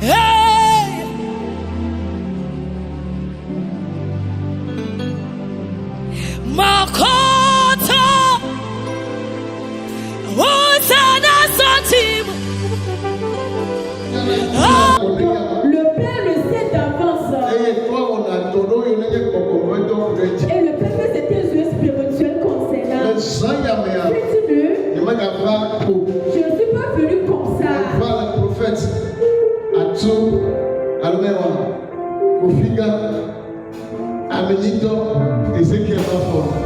Hey, Makoto, Hosanna Santim. Le Père le sait d'avance. Et le Père fait cet yeux spirituel concernant. Sais-tu, je ne suis pas venu comme ça.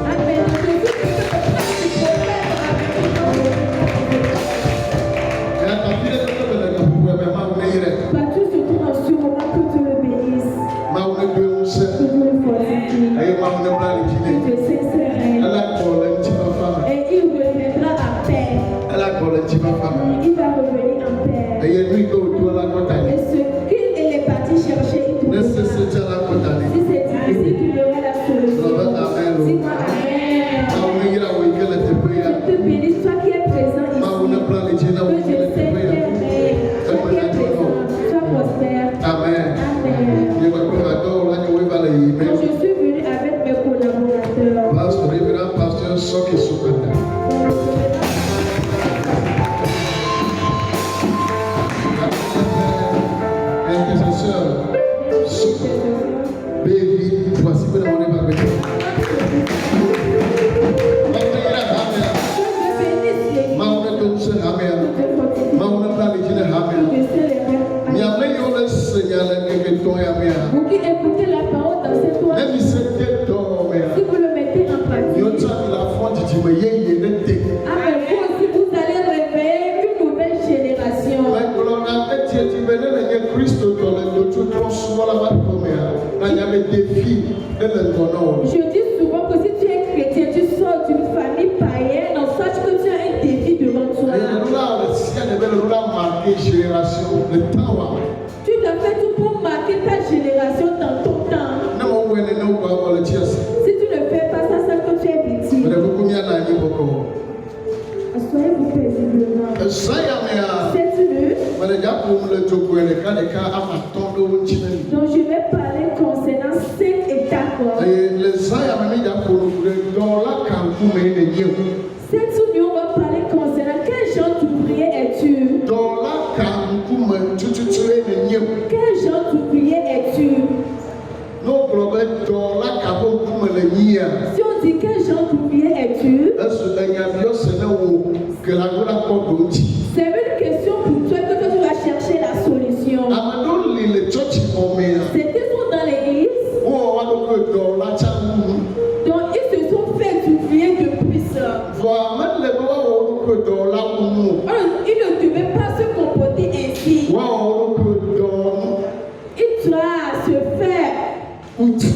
Amen. Partout se tourne en ce moment, que Dieu le bénisse. Que Dieu le fortifie. Que Dieu sincère. Et il reviendra en paix. Il va revenir en paix. Et ce qu'il est parti chercher, il trouvera. Si c'est difficile, tu verras la solution. Dis-moi Amen. Je te bénisse, toi qui es présent ici. Que je sais qu'il est vrai. Toi qui es présent, sois prospère. Amen. Amen. Quand je suis venu avec mes collaborateurs, Pasteur Soki Soukata. Intercesseur Baby, voici que nous avons avec vous. vous qui écoutez la parole dans cette oise, si vous le mettez en pratique, Amen, vous aussi vous allez réveiller une nouvelle génération. Je dis souvent que si tu es chrétien, tu sors d'une famille païenne, on sache que tu as un défi devant toi. Tu dois faire tout pour marquer ta génération dans ton temps. Si tu ne fais pas ça, c'est que tu es victime. Soyez-vous paisiblement. Sais-tu, donc je vais parler concernant 5 étapes. Cette union va parler concernant quel genre d'ouvrier es-tu? Quel genre d'ouvrier es-tu? Si on dit quel genre d'ouvrier es-tu, c'est une question pour toi que tu vas chercher la solution. C'était sont dans l'église, donc ils se sont fait d'ouvriers depuis ça. Ils ne devaient pas se comporter ainsi. Il doit se faire outil.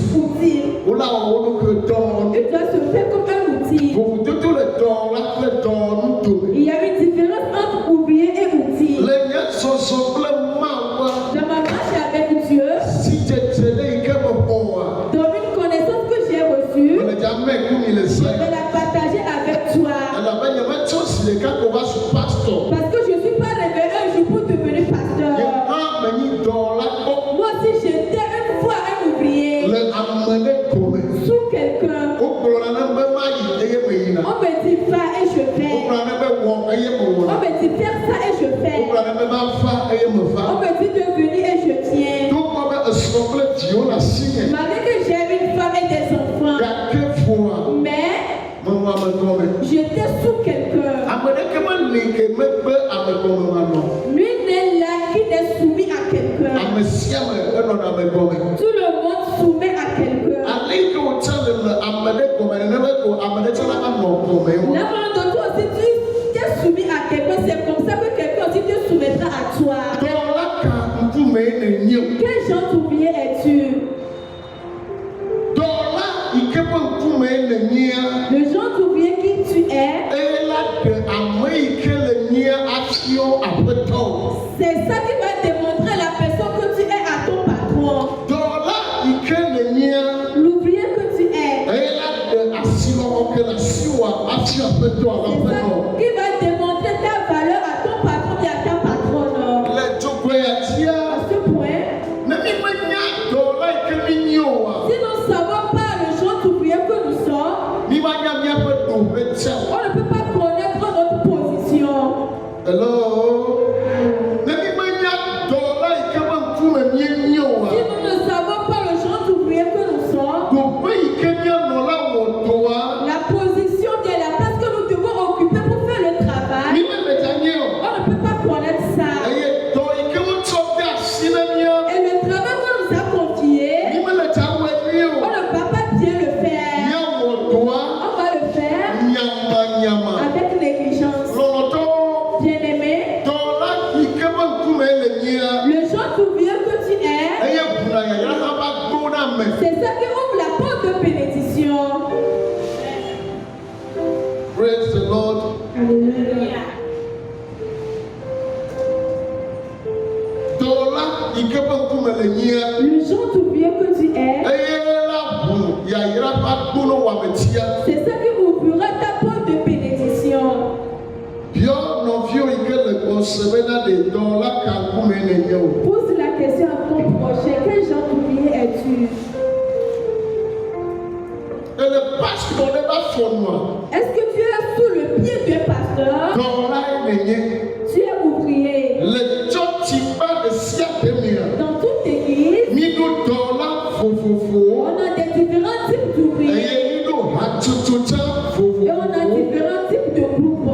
Il doit se faire comme un outil. Il y a une différence entre ouvrier et outil. Dans ma marche avec Dieu, dans une connaissance que j'ai reçue, je vais la partager avec toi. Parce que je ne suis pas réveillé un jour pour devenir pasteur. Moi aussi j'étais une fois un ouvrier sous quelqu'un. On me dit va et je fais. On me dit faire ça et je fais. On me dit de venir et je tiens. Malgré que j'ai une femme et des enfants, mais j'étais sous quelqu'un. Lui n'est là qui n'est soumis à quelqu'un. Tout le monde soumet à quelqu'un. Là, toi aussi, tu es soumis à quelqu'un. C'est comme ça que quelqu'un aussi te soumettra à toi. Quel genre d'ouvrier es-tu? Le genre d'ouvrier qui tu es, c'est ça qui va démontrer la personne que tu es à ton patron. L'ouvrier que tu es, c'est ça qui va démontrer ta valeur à ton patron et à ta patronne. Parce que Le genre d'ouvrier que tu es, c'est ça qui ouvrira ta porte de bénédiction. Pose la question à ton prochain, quel genre d'ouvrier es-tu? Est-ce que tu es sous le pied du pasteur? Tu es ouvrier. Dans toute église, on a des différents types d'ouvriers. Et on a différents types de groupes.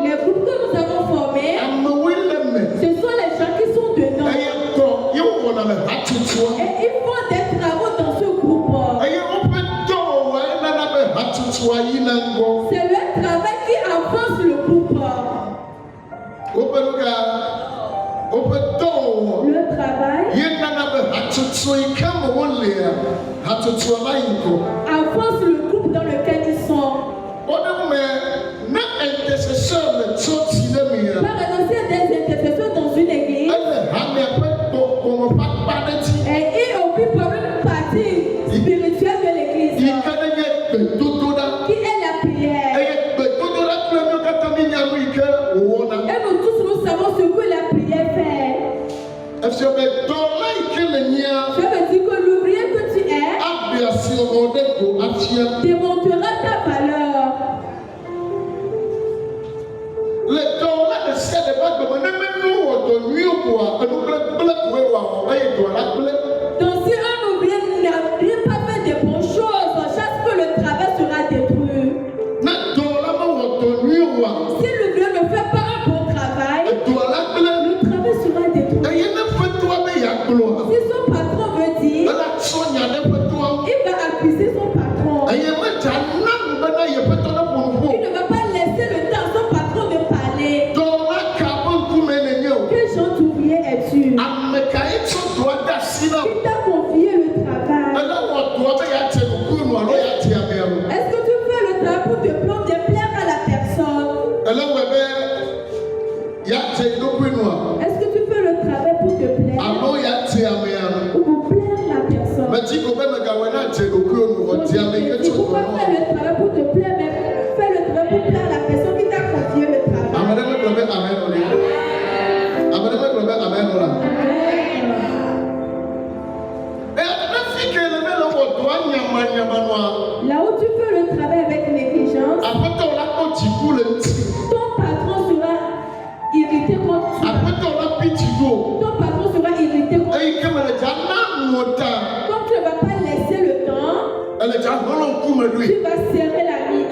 Les groupes que nous avons formés, ce sont les gens qui sont dedans. Et ils font des travaux dans ce groupe. C'est le travail qui avance le groupe. Le travail avance le groupe dans lequel ils sont. Par exemple, s'il y a des intercesseurs dans une église, et ils occupent une partie spirituelle de l'église, qui est la prière. Et nous tous, nous savons ce que la prière fait. Je veux dire que l'ouvrier que tu es démontrera ta valeur. Donc si un ouvrier n'a pas fait de bonnes choses, chaque fois le travail sera détruit. Si l'ouvrier ne fait pas un bon travail, le travail sera détruit. Si son patron veut dire, il va accuser son patron. Il ne va pas laisser le temps à son patron de parler. Quel genre d'ouvrier es-tu? Qui t'a confié le travail? Est-ce que tu fais le travail pour te plaire à la personne? Est-ce que tu fais le travail pour te plaire? Ou pour plaire à la personne? Pourquoi faire le travail pour te plaire, mais fais le travail pour plaire à la personne qui t'a confié le travail? Là où tu fais le travail avec négligence, ton patron sera irrité contre toi. Ton patron sera irrité contre toi. Comme tu ne vas pas laisser le temps, tu vas serrer la mine.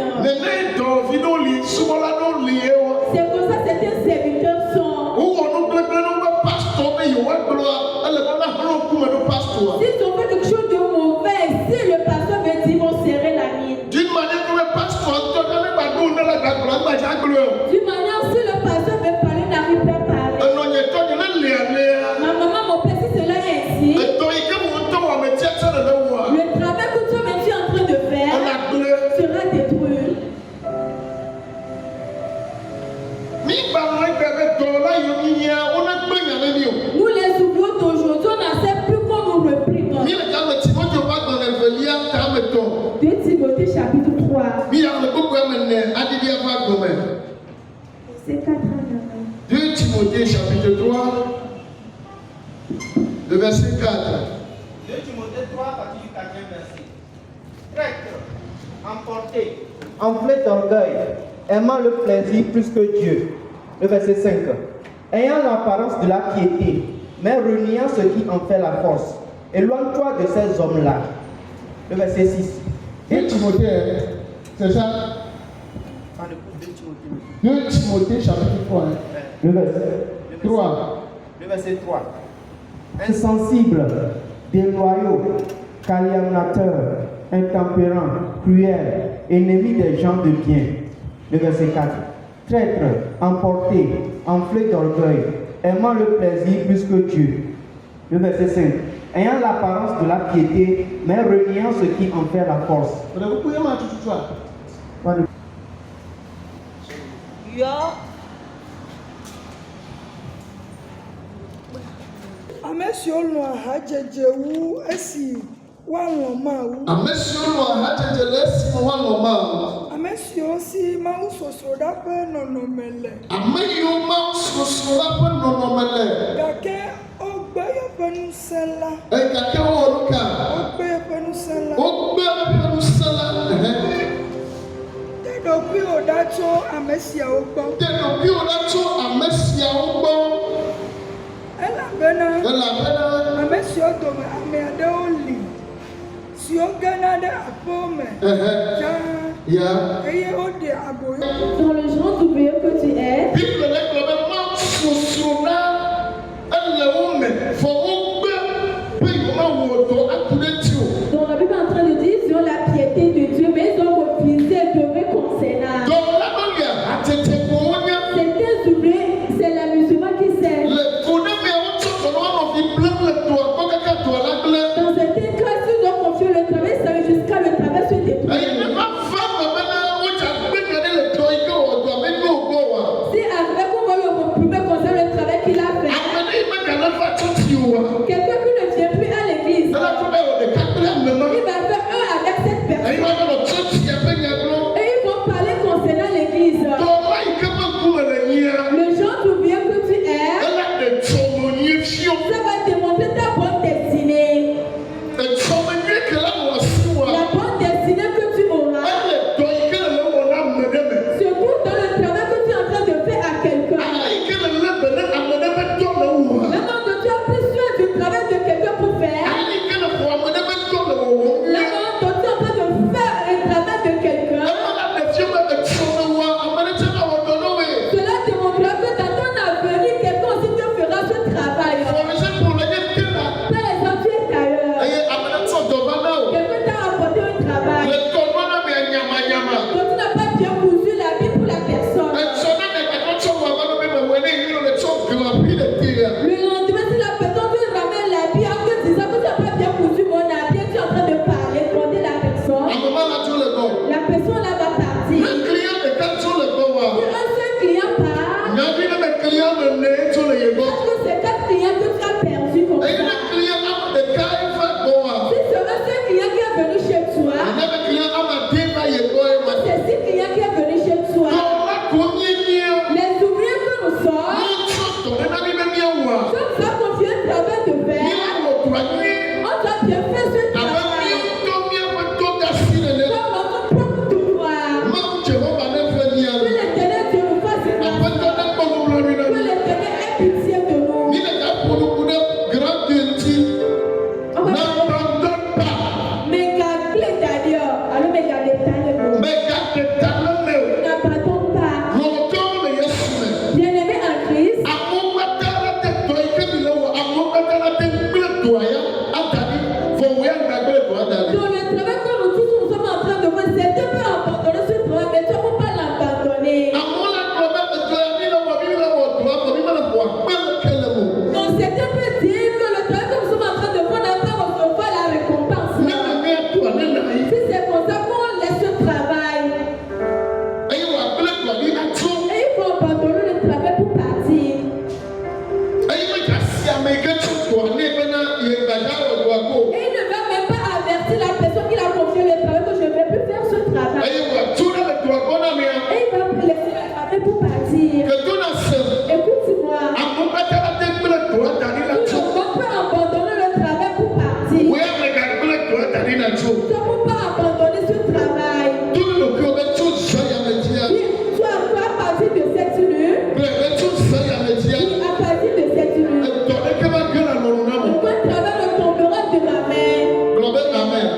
C'est comme ça certains serviteurs sont. S'ils ont fait quelque chose de mauvais, si le pasteur veut dire, ils vont serrer la mine. D'une manière, si le pasteur veut parler, n'arrive pas à parler. Ma maman, mon père, si cela est ainsi, le travail que toi-même tu es en train de faire sera détruit. Nous les ouvriers d'aujourd'hui, on n'accepte plus qu'on nous réplique. 2 Timothée chapitre 3. C'est 4 ans. 2 Timothée chapitre 3, le verset 4. 2 Timothée 3, partie du 4e verset. Traître, emporté, enflé d'orgueil, aimant le plaisir plus que Dieu. Le verset 5. Ayant l'apparence de la piété, mais reniant ce qui en fait la force. Éloigne-toi de ces hommes-là. Le verset 6. 2 Timothée, c'est ça? 2 Timothée chapitre 3. Le verset 3. Le verset 3. Insensibles, déloyaux, calomniateurs, intempérants, cruels, ennemis des gens de bien. Le verset 4. Traîtres, emportés, enflés d'orgueil, aimant le plaisir plus que Dieu. Le verset 5. Ayant l'apparence de la piété, mais reniant ce qui en fait la force. Amesio no ahajeje wu esi wa loma wu. Amesio no ahajeje lesi mo wa loma. Amesio si ma usoso da pe nonomele. Ameyo ma usoso da pe nonomele. Gake ogbe yo penu sela. Gake wo ruka. Ogbe yo penu sela. Ogbe yo penu sela. Dedo bi o dacho amesia ogbo. Dedo bi o dacho amesia ogbo. Ela bena. Amesio do me ame oli. Si o gana de apome. Yeah. Dans le genre d'ouvrier que tu es. Donc la Bible est en train de dire sur la piété de Dieu, mais ils ont refusé de reconnaître. Certains ouvriers, c'est la musulmane qui sert. Dans certains cas, s'ils ont confié le travail, ça va jusqu'à le travail se détruire. Si après qu'on va le reprimer concernant le travail qu'il a fait, quelqu'un qui ne vient plus à l'église, il va faire un avec cette personne. Et ils vont parler concernant l'église. Le genre d'ouvrier que tu es, ça va démontrer ta bonne destinée. La bonne destinée que tu auras. Surtout dans le travail que tu es en train de faire à quelqu'un. Maintenant que tu as pris soin du travail de quelqu'un pour faire. Maintenant que tu es en train de faire un travail de quelqu'un. Cela démontrera que dans ton avenir, quelqu'un aussi te fera ce travail. Par exemple, tu es tailleur. Quelqu'un t'a apporté un travail. Donc tu n'as pas bien cousu l'habit pour la personne. Le lendemain, si la personne te ramène l'habit en te disant que tu n'as pas bien cousu mon habit, tu es en train de parler, demander la personne. La personne là va partir. Si un seul client part, est-ce que c'est 4 clients que tu as perdu comme ça? Si c'est un seul client qui est venu chez toi, c'est 6 clients qui est venu chez toi. Les ouvriers que nous sommes, si on t'a confié un travail de faire, on doit bien faire ce travail. Comme notre propre devoir. Que l'Éternel Dieu nous fasse grâce. Que l'Éternel ait pitié de nous. On va mais gardez d'ailleurs. Alors, mais gardez d'ailleurs. N'abandonne pas. Bien-aimé en Christ. Dans le travail que nous tous nous sommes en train de voir, c'est Dieu peut abandonner ce travail, mais tu ne peux pas l'abandonner. Donc c'est Dieu peut dire que le travail que nous sommes en train de voir n'a pas recevoir la récompense. Si c'est pour ça qu'on laisse ce travail, et il faut abandonner le travail pour partir. Et il ne va même pas avertir la personne qui l'a confié le travail que je ne vais plus faire ce travail. Et il va laisser le travail pour partir. Écoute-moi. Tu ne peux pas abandonner le travail pour partir. Tu ne peux pas abandonner ce travail. Tu as à partir de cette nuit. À partir de cette nuit. Aucun travail ne tombera de ma main. Amen.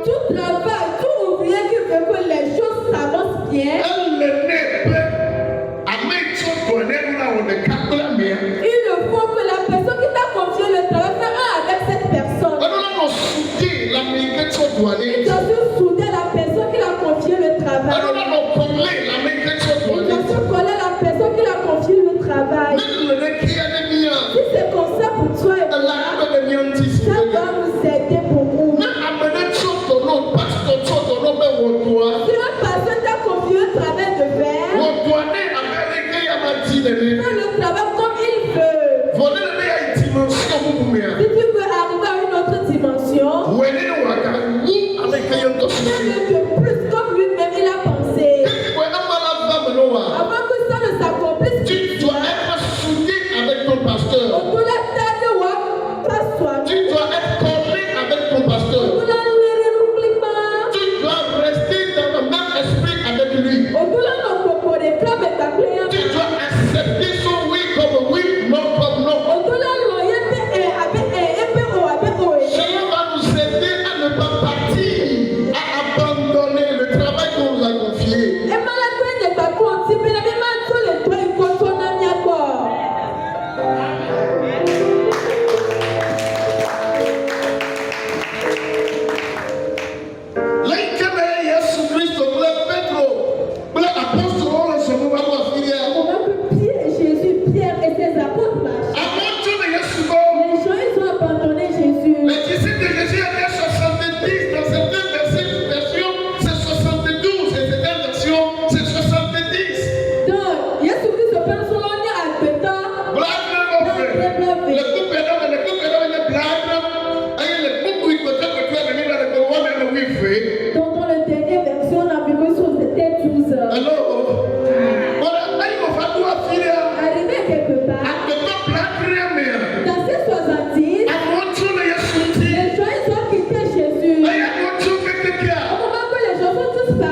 Tout travail, tout ouvrier qui veut que les choses s'avancent bien. Il faut que la personne qui t'a confié le travail fasse un avec cette personne. Il doit se souder la personne qui l'a confié le travail. Il doit se coller la personne qui l'a confié le travail. Si c'est comme ça pour toi et moi, ça doit nous aider beaucoup. Si un pasteur t'a confié un travail de faire,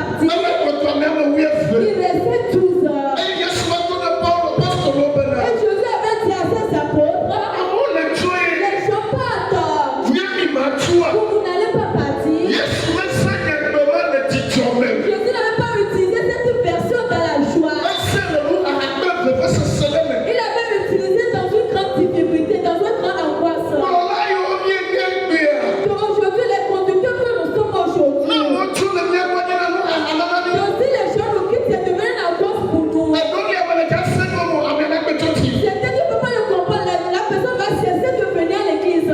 partis. Il restait 12 heures. Et Jésus avait dit à ses apôtres, les gens partent. Vous n'allez pas partir. Jésus n'avait pas utilisé cette version dans la joie. Il avait utilisé dans une grande difficulté, dans une grande angoisse. Donc aujourd'hui, les conducteurs que nous sommes aujourd'hui, et aussi les gens nous quittent, c'est devenu une angoisse pour nous. C'est-à-dire que pas le comprendre, la personne va cesser de venir à l'église.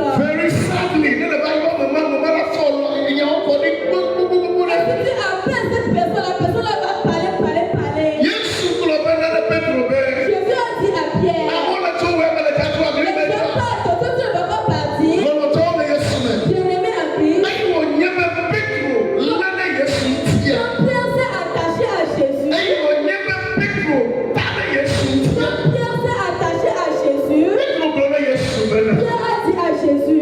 Et puis après cette personne, la personne là va parler. Jésus a dit à Pierre, les gens partent, toi tu ne vas pas partir. Bien-aimé en Christ, Pierre s'est attaché à Jésus. Pierre s'est attaché à Jésus. Pierre a dit à Jésus,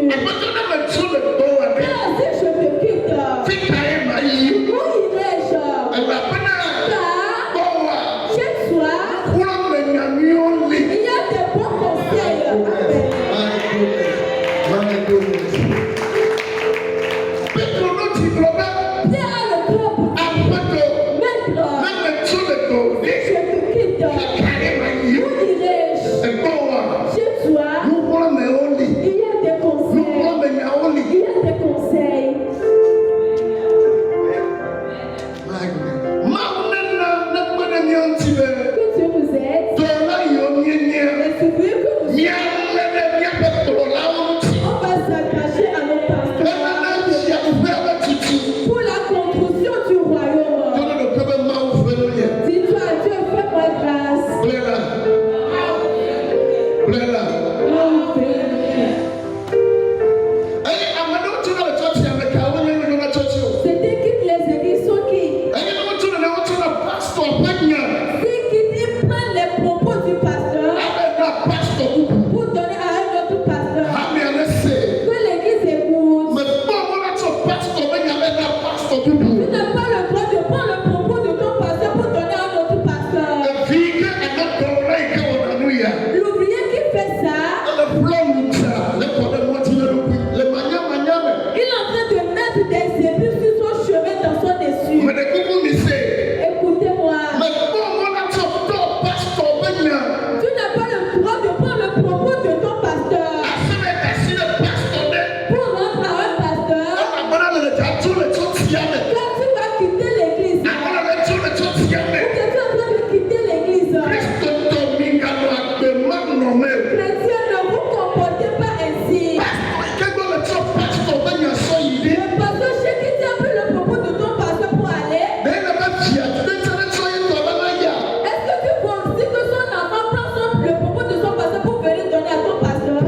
Pierre, si je te quitte, où irai-je? Car chez toi, il y a des bons conseils. Amen. Pierre a le cœur pour dire, Maître, si je te quitte, où irai-je? Chez toi, il y a des conseils. Il y a des conseils. Que Dieu nous aide. Et souvenez que nous on va s'attacher à nos pasteurs pour la construction du royaume. Dis-toi à Dieu, fais-moi grâce. C'était qui les églises sont qui? Ceux qui prennent les propos du pasteur pour donner à un autre pasteur. Que l'église écoute. Tu n'as pas le droit de prendre le propos de ton pasteur pour donner à un autre pasteur. L'ouvrier qui fait ça, il est en train de mettre des épis sur son chemin dans son essuie. Écoutez-moi. Tu n'as pas le droit de prendre le propos de ton pasteur pour rendre à un pasteur. Quand tu vas quitter l'église, ou que tu es en train de quitter l'église, chrétiens, ne vous comportez pas ainsi. Le pasteur chez qui tu as pris le propos de ton pasteur pour aller, est-ce que tu considères que son enfant prend le propos de son pasteur pour venir donner à ton pasteur?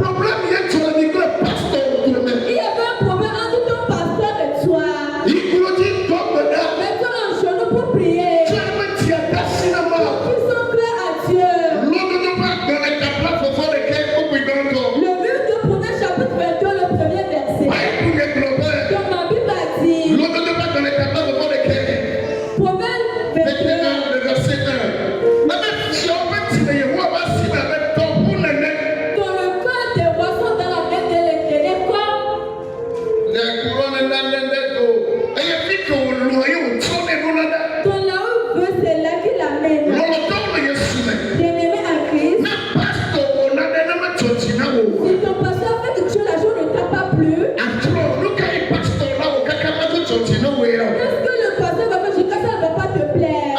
Il y avait un problème entre ton pasteur et toi. Mets-toi en genou pour prier. Ils sont clairs à Dieu. Le livre de Proverbes chapitre 21, le premier verset. Comme ma Bible a dit, Proverbes 21, dans le cœur des rois sont dans la main de l'Éternel. Quoi? Ton là-haut veut, c'est là qu'il amène. Bien-aimé en Christ, si ton pasteur fait quelque chose, la jour ne t'a pas plu, est-ce que le pasteur va faire jusqu'à ça ne va pas te plaire?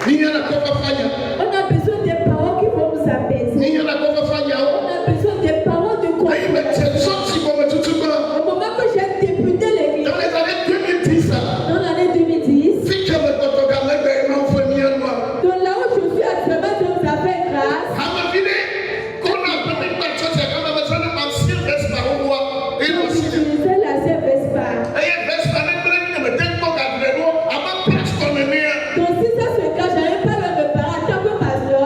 On a besoin des paroles qui vont nous apaiser. On a besoin des paroles de consolation. Au moment que j'ai débuté l'église, dans l'année 2010, donc là où je suis actuellement, Dieu nous a fait grâce. J'utilisais la Vespa. Donc si ça se cache, j'avais pas le réparer en tant que pasteur.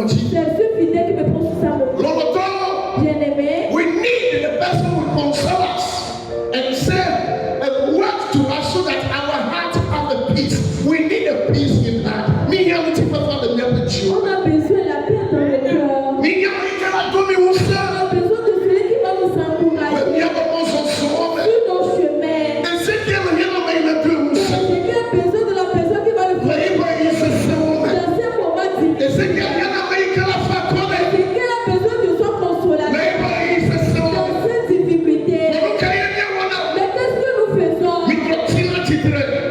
C'est ce fidèle qui me prend sous sa main. Bien aimé. We need the person who console us and say a word to us so that our heart have a peace. We need a peace in heart. On a besoin de la paix dans le cœur. On a besoin de celui qui va nous encourager sur nos chemins. Quelqu'un a besoin de la personne qui va le faire dans ces moments difficiles. Quelqu'un a besoin de son consolateur dans ces difficultés. Mais qu'est-ce que nous faisons?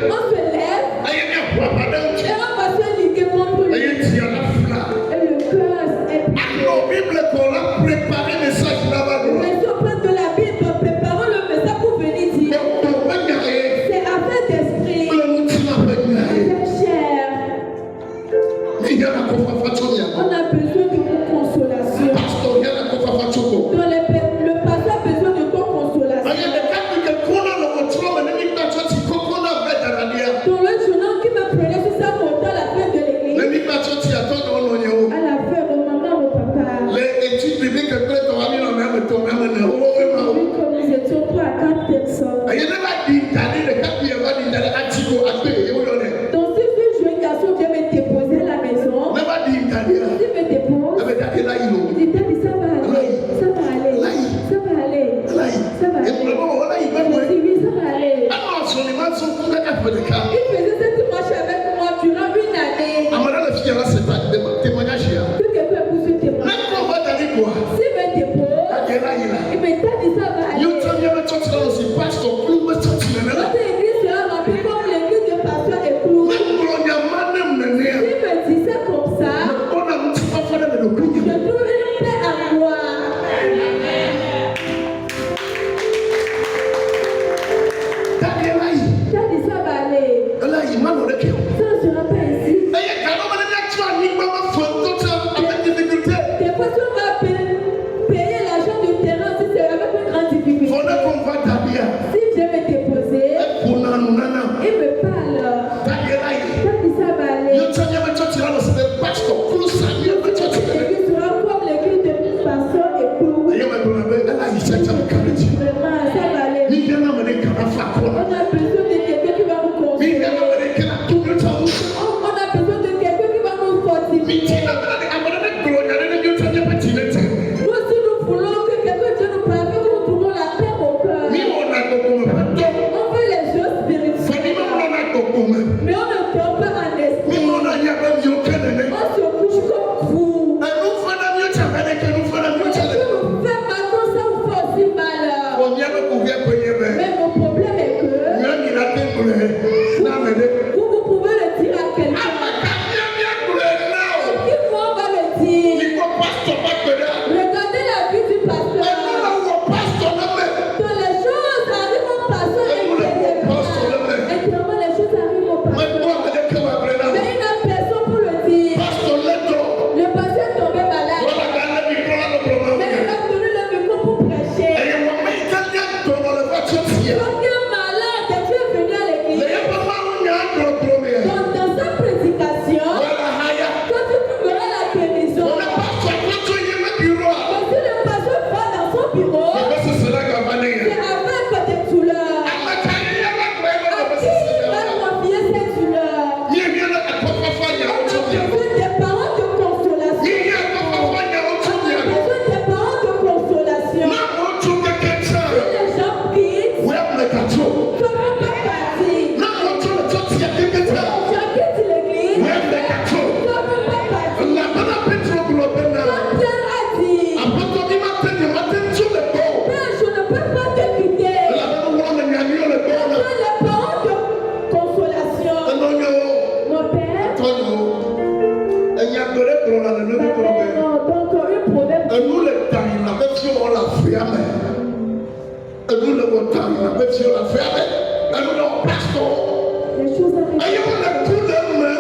On se lève et on va se liguer contre lui. Et le cœur est mais si on prend de la Bible, préparons le message pour venir dire. C'est affaire d'esprit, affaire chair. On a besoin de vos consolations. Donc le pasteur a besoin de ton consolation. Donc le journal qui me prenait sur sa moto à la fin de l'église, à la fin de maman ou papa, vu que nous étions 3 à 4 personnes. Donc si ce jeune garçon vient me déposer à la maison, s'il me dépose, il dit Daddy, ça va aller, ça va aller, ça va aller, ça va aller. Je dis oui, ça va aller. Il faisait cette marche avec moi durant une année. Que quelqu'un puisse se témoigner. S'il me dépose, il me dit ça va aller. Notre église sera remplie comme l'église de pasteur et clou. S'il me dit ça comme ça, je trouve une paix à moi. Daddy, ça va aller. Ça ne sera pas ici. Des fois, si on va payer l'argent du terrain, si c'est avec une grande difficulté. Si je vais me déposer, il me parle. Daddy, ça va aller. L'église sera comme l'église de pasteur et clou. Vraiment, ça va aller. On a besoin de quelqu'un qui va nous consoler. On a besoin de quelqu'un qui va nous fortifier. Nous aussi, nous voulons que quelqu'un vienne nous parler, que nous trouvons la paix au cœur. On fait les choses spirituelles, mais on ne dort pas en esprit. On se couche comme fou. Est-ce que nous fait mal comme ça ou fait aussi mal? Mais mon problème est que vous pouvez le dire à quelqu'un. Qui on va le dire? Regardez la vie du pasteur. Donc les choses arrivent au pasteur intérieurement, les choses arrivent au pasteur. Mais il n'a personne pour le dire. Le pasteur est tombé malade. Mais il a donné le micro pour prêcher. Donc il est malade et tu es venu à l'église. Donc dans sa prédication, toi tu trouveras la guérison. Mais si le pasteur va dans son bureau, c'est avec des douleurs. À qui il va confier ces douleurs? On a besoin des paroles de consolation. On a besoin des paroles de consolation. Si les gens quittent, comment pas partir? Les gens quittent l'église. il n'a pas sur la ferme. Alors, non, pasteur. Les choses arrivent. Et il meurt intérieurement.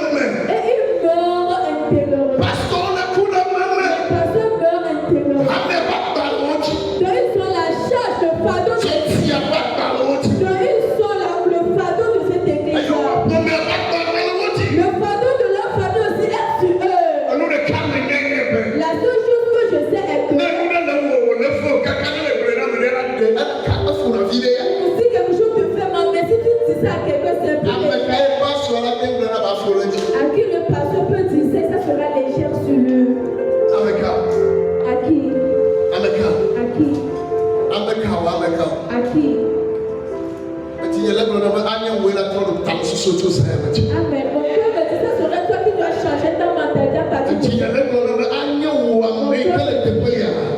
pasteur, le coup de même. Le pasteur meurt intérieurement. Donc ils sont la charge, le fardeau de cette église. Le fardeau de leur famille aussi est sur eux. La seule chose que je sais est que si quelque chose te fait mal, mais si tu dis ça à quelqu'un, c'est un peu léger. À qui le pasteur peut dire ça, ça sera légère sur lui. À qui? À qui? À qui? Amen. Mon cœur me dit ça serait toi qui dois changer ta mentalité à partir de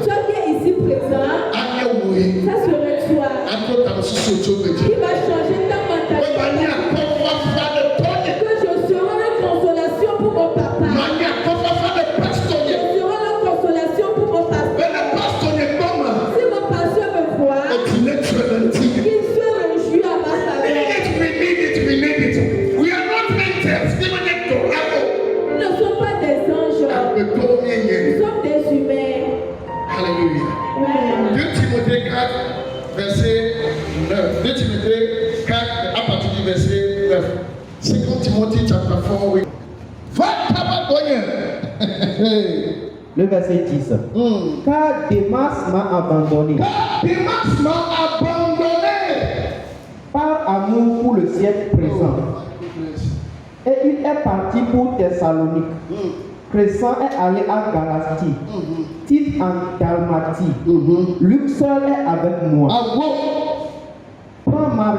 toi qui es ici présent, ça serait toi qui va changer ta mentalité. Que je serai la consolation pour mon papa. Je serai la consolation pour mon pasteur. Si mon pasteur me voit, qu'il se réjouit à ma faveur. Nous ne sommes pas des anges, nous sommes des humains. Alléluia. 2 Timothée 4, verset 9. 2 Timothée 4, à partir du verset 9. 2 Timothée chapter 4, oui. Va Le verset 10. Car Démas m'a abandonné. Par amour pour le siècle présent. Et il est parti pour Thessalonique. Crescent est allé à Galatie. Tite en Dalmatie. Luc seul est avec moi. Prends Marc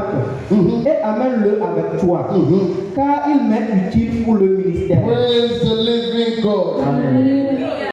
et amène-le avec toi. Car il m'est utile pour le ministère. Praise the living God. Amen.